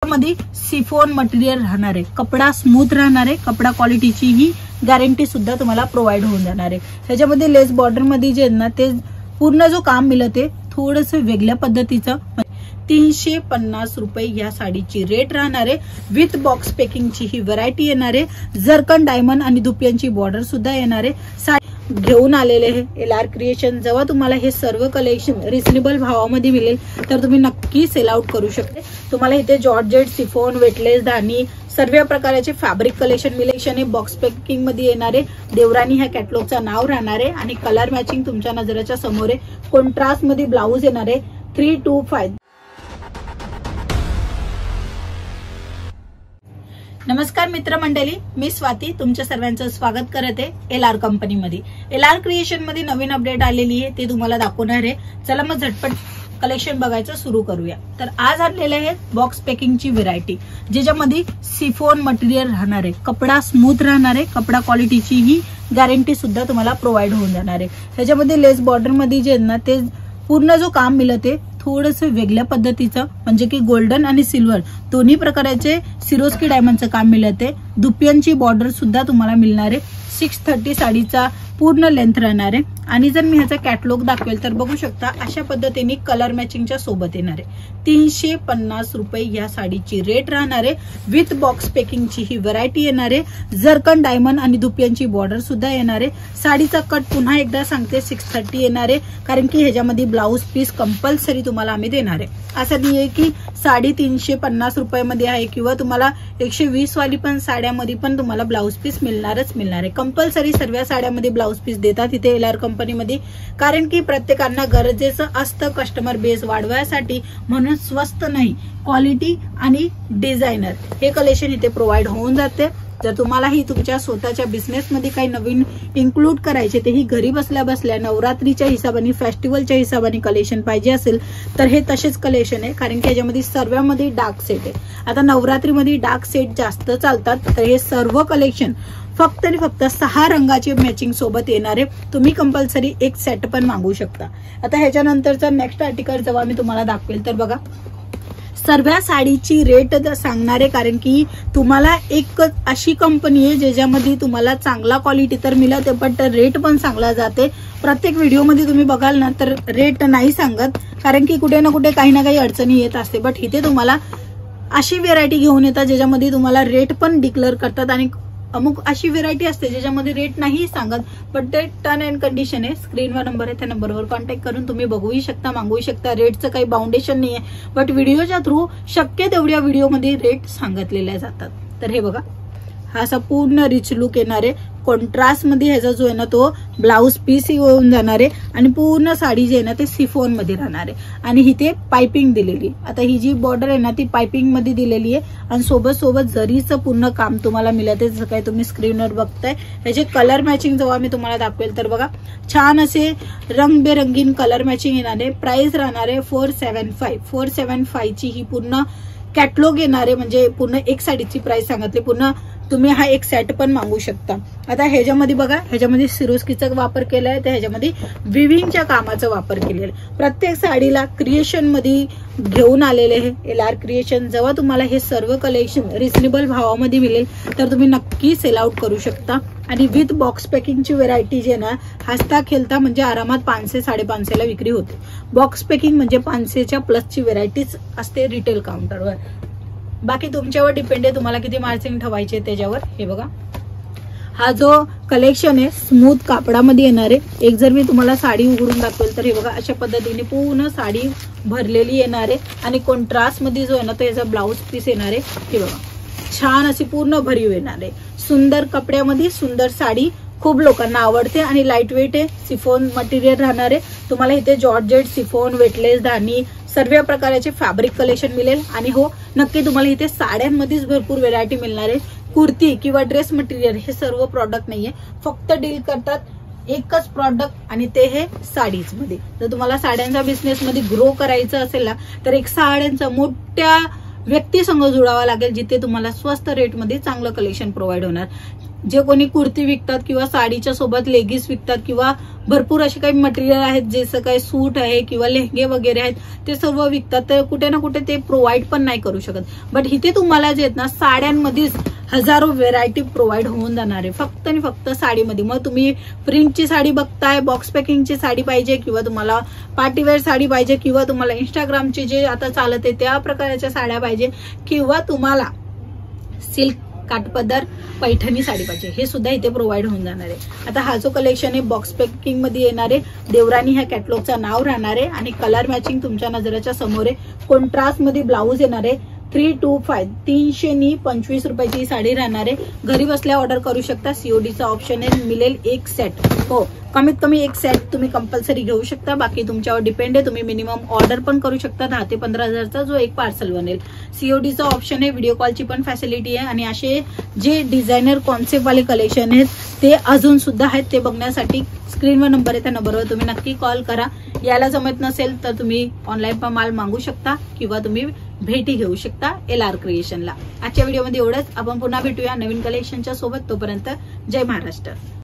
मध्ये chiffon material राहणार आहे, कपडा स्मूथ राहणार आहे, कपडा क्वालिटीची ही गॅरंटी सुद्धा तुम्हाला प्रोव्हाइड होऊन जाणार आहे। ह्याच्यामध्ये लेस बॉर्डर मध्ये जे ना ते पूर्ण जो काम मिळत आहे थोडंसं वेगळ्या पद्धतीचं 350 रुपये या साडीची रेट राहणार आहे। विथ बॉक्स पॅकिंगची ही व्हरायटी येणार आहे। जरकन डायमंड आणि दुपियांची बॉर्डर सुद्धा येणार आहे। घेऊन आलेले आहे LR क्रिएशन। जेव्हा तुम्हाला हे सर्व कलेक्शन रिजनेबल भावामध्ये मिळेल तर तुम्ही नक्की सेल आउट करू शकते। तुम्हाला इथे जॉर्जेट, सिफॉन, वेटलेस, धानी सर्व प्रकारचे फॅब्रिक कलेक्शन मिळेल। बॉक्स पॅकिंग मध्ये येणारे देवरानी ह्या कॅटलॉगचं नाव राहणार आहे आणि कलर मॅचिंग तुमच्या नजरेच्या समोर आहे। कॉन्ट्रास्ट मध्ये ब्लाउज येणार आहे 325। नमस्कार मित्रमंडळी, मी स्वाती तुमच्या सर्वांचं स्वागत करते LR कंपनीमध्ये। LR क्रिएशन मध्ये नवीन अपडेट आलेली आहे ते तुम्हाला दाखवणार आहे। चला मग झटपट कलेक्शन बघायचं सुरू करूया। तर आज आणलेले आहे बॉक्स पॅकिंगची व्हरायटी, ज्याच्यामध्ये सिफॉन मटेरियल राहणार आहे, कपडा स्मूथ राहणार आहे, कपडा क्वालिटीची ही गॅरंटी सुद्धा तुम्हाला प्रोव्हाइड होऊन जाणार आहे। ह्याच्यामध्ये लेस बॉर्डर मध्ये जे ना ते पूर्ण जो काम मिळत आहे थोडंसं वेगळ्या पद्धतीचं, म्हणजे की गोल्डन आणि सिल्वर दोन्ही प्रकारचे सिरोस्की डायमंडचं काम मिळत आहे। दुपियांची बॉर्डर सुद्धा तुम्हाला मिळणार आहे। 630 साडीचा पूर्ण लेंथ राहणार आहे आणि जर मी ह्याचा कॅटलॉग दाखवेल तर बघू शकता अशा पद्धतीने कलर मॅचिंगच्या सोबत येणार आहे। 350 रुपये या साडीची रेट राहणार आहे। विथ बॉक्स पॅकिंगची ही व्हरायटी येणार आहे। जरकन डायमंड आणि दुपियांची बॉर्डर सुद्धा येणार आहे। साडीचा कट पुन्हा एकदा सांगते 630 येणार आहे, कारण की ह्याच्यामध्ये ब्लाउज पीस कंपल्सरी तुम्हाला आम्ही देणार आहे। असं नाहीये की साडी 350 रुपयामध्ये आहे किंवा तुम्हाला 120 वाली पण साड्यामध्ये पण तुम्हाला ब्लाउज पीस मिळणारच मिळणार आहे। कंपल्सरी सर्व साड्यामध्ये ब्लाउज पीस देतात इथे LR कंपनीमध्ये, कारण की प्रत्येकांना गरजेचं असतं कस्टमर बेस वाढवायसाठी, म्हणून स्वस्त नाही क्वालिटी आणि डिझायनर हे कलेक्शन इथे प्रोव्हाइड होऊन जाते। जर तुम्हालाही तुमच्या स्वतःच्या बिझनेसमध्ये काही नवीन इन्क्लूड करायचे तेही घरी बसल्या बसल्या नवरात्रीच्या हिशोबाने, फेस्टिवलच्या हिशोबाने कलेक्शन पाहिजे असेल तर हे तसेच कलेक्शन आहे, कारण की याच्यामध्ये सर्वांमध्ये डार्क सेट आहे। आता नवरात्रीमध्ये डार्क सेट जास्त चालतात, तर हे सर्व कलेक्शन फक्त आणि फक्त 6 रंगाचे मॅचिंग सोबत येणार आहे। तुम्ही कंपल्सरी एक सेट पण मागवू शकता। आता ह्याच्यानंतरचा नेक्स्ट आर्टिकल जेव्हा मी तुम्हाला दाखवेल तर बघा सर्व साडीची रेट सांगणार आहे, कारण की तुम्हाला एक अशी कंपनी आहे ज्याच्यामध्ये तुम्हाला चांगला क्वालिटी तर मिळते बट रेट पण चांगला जाते। प्रत्येक व्हिडिओमध्ये तुम्ही बघाल ना तर रेट नाही सांगत, कारण की कुठे ना कुठे काही ना काही अडचणी येत असते, बट इथे तुम्हाला अशी व्हेरायटी घेऊन येतात ज्याच्यामध्ये तुम्हाला रेट पण डिक्लेअर करतात आणि अमुक अशी व्हेरायटी असते ज्याच्यामध्ये रेट नाही सांगत, बट ते टर्न अँड कंडिशन आहे। स्क्रीनवर नंबर आहे, त्या नंबरवर कॉन्टॅक्ट करून तुम्ही बघूही शकता, मागवू शकता। रेटचं काही बाउंडेशन नाहीये, बट व्हिडिओच्या थ्रू शक्य तेवढ्या व्हिडिओमध्ये रेट सांगितलेल्या जातात। तर हे बघा हा असा पूर्ण रिच लुक येणार आहे। कॉन्ट्रास्ट मध्ये ह्याचा जो आहे ना तो ब्लाउज पीस होऊन जाणार आहे आणि पूर्ण साडी जी आहे ना ते सिफॉन मध्ये राहणार आहे आणि इथे पाइपिंग दिलेली आहे। आता ही जी बॉर्डर आहे ना ती पाइपिंग मध्ये दिलेली आहे आणि सोबत सोबत जरीचं पूर्ण काम तुम्हाला मिळते, जसं काही तुम्ही स्क्रीनवर बघताय। ह्याचे कलर मॅचिंग जेव्हा मी तुम्हाला दाखवेल तर बघा छान असे रंगबेरंगीन कलर मॅचिंग येणार आहे। प्राइस राहणार आहे 475 ची ही पूर्ण कॅटलॉग येणार आहे, म्हणजे पूर्ण एक साडीची प्राइस सांगितली। पूर्ण तुम्ही हा एक सेट पण मागवू शकता। आता ह्याच्यामध्ये बघा ह्याच्यामध्ये सिरोस्कीचा वापर केलाय, तर ह्याच्यामध्ये विविंगच्या कामाचा वापर केलेला आहे। प्रत्येक साडीला क्रिएशन मध्ये घेऊन आलेले आहे LR क्रिएशन। जेव्हा तुम्हाला हे सर्व कलेक्शन रिजनेबल भावामध्ये मिळेल तर तुम्ही नक्की सेल आउट करू शकता। आणि विथ बॉक्स पॅकिंगची व्हेरायटी जी आहे ना हसता खेळता म्हणजे आरामात 500-550 ला विक्री होते। बॉक्स पॅकिंग म्हणजे 500च्या प्लसची व्हेरायटीच असते रिटेल काउंटरवर। बाकी तुमच्यावर डिपेंड आहे तुम्हाला किती मार्जिन ठेवायचे त्याच्यावर। हे बघा हा जो कलेक्शन आहे स्मूथ कापडामध्ये येणार आहे। एक जर मी तुम्हाला साडी उघडून दाखवेल तर हे बघा अशा पद्धतीने पूर्ण साडी भरलेली येणार आहे आणि कॉन्ट्रास्ट मध्ये जो आहे ना तो याचा ब्लाउज पीस येणार आहे। हे बघा छान अशी पूर्ण भरीव येणार आहे। सुंदर कपड्यामध्ये सुंदर साडी खूप लोकांना आवडते आणि लाईट वेट आहे। सिफॉन मटेरियल राहणार आहे। तुम्हाला इथे जॉर्जेट, सिफॉन, वेटलेस, धानी सर्व प्रकारचे फॅब्रिक कलेक्शन मिळेल आणि हो नक्की तुम्हाला इथे साड्यांमध्येच भरपूर व्हेरायटी मिळणार आहे। कुर्ती किंवा ड्रेस मटेरियल हे सर्व प्रॉडक्ट नाहीये, फक्त डील करतात एकच प्रॉडक्ट आणि ते हे साडीज मध्ये। जर तुम्हाला साड्यांचा बिझनेस मध्ये ग्रो करायचं असेल ना तर एक साड्यांचा मोठ्या व्यक्ती संघ जुळावा लागेल, जिथे तुम्हाला स्वस्त रेटमध्ये चांगलं कलेक्शन प्रोव्हाइड होणार। जे कोणी कुर्ती विकतात किंवा साडीच्या सोबत लेगीस विकतात किंवा भरपूर असे काही मटेरियल आहेत, जसं काही सूट आहे किंवा लेहंगे वगैरे आहेत, ते सर्व विकतात. तर कुठे ना कुठे ते प्रोव्हाइड पण नाही करू शकत. बट इथे तुम्हाला जे आहेत ना साड्यांमध्येच हजारो व्हेरायटी प्रोव्हाइड होऊन जाणार आहे, फक्त आणि फक्त साडीमध्ये. मग तुम्ही प्रिंटची साडी बघताय, बॉक्स पॅकिंगची साडी पाहिजे किंवा तुम्हाला पार्टीवेअर साडी पाहिजे किंवा तुम्हाला इंस्टाग्रामची जे आता चालत आहे त्या प्रकारच्या साड्या पाहिजे किंवा तुम्हाला सिल्क काठपदर पैठणी साडी पाहिजे, हे सुद्धा इथे प्रोव्हाइड होऊन जाणार आहे. आता हा जो कलेक्शन आहे बॉक्स पॅकिंग मध्ये येणार आहे. देवरानी ह्या कॅटलॉगचं नाव राहणार आहे आणि कलर मॅचिंग तुमच्या नजरेच्या समोर आहे. कॉन्ट्रास्ट मध्ये ब्लाऊज येणार आहे. 325 325 रुपयाची साडी राहणार आहे. घरी बसल्या ऑर्डर करू शकता. सीओडीचा ऑप्शन आहे. मिळेल एक सेट. हो, कमीत कमी एक सेट तुम्ही कंपल्सरी घेऊ शकता. बाकी तुमच्यावर डिपेंड आहे. तुम्ही मिनिमम ऑर्डर पण करू शकता 10 ते 15,000चा जो एक पार्सल बनेल. सीओडीचा ऑप्शन आहे. व्हिडिओ कॉलची पण फॅसिलिटी आहे. आणि असे जे डिझायनर कॉन्सेप्ट वाले कलेक्शन आहेत ते अजून सुद्धा आहेत. ते बघण्यासाठी स्क्रीनवर नंबर आहे, त्या नंबरवर तुम्ही नक्की कॉल करा. याला जमत नसेल तर तुम्ही ऑनलाईन पण माल मागू शकता किंवा तुम्ही भेटी घेऊ शकता LR क्रिएशनला. आजच्या व्हिडिओमध्ये एवढंच. आपण पुन्हा भेटूया नवीन कलेक्शनच्या सोबत. तोपर्यंत जय महाराष्ट्र.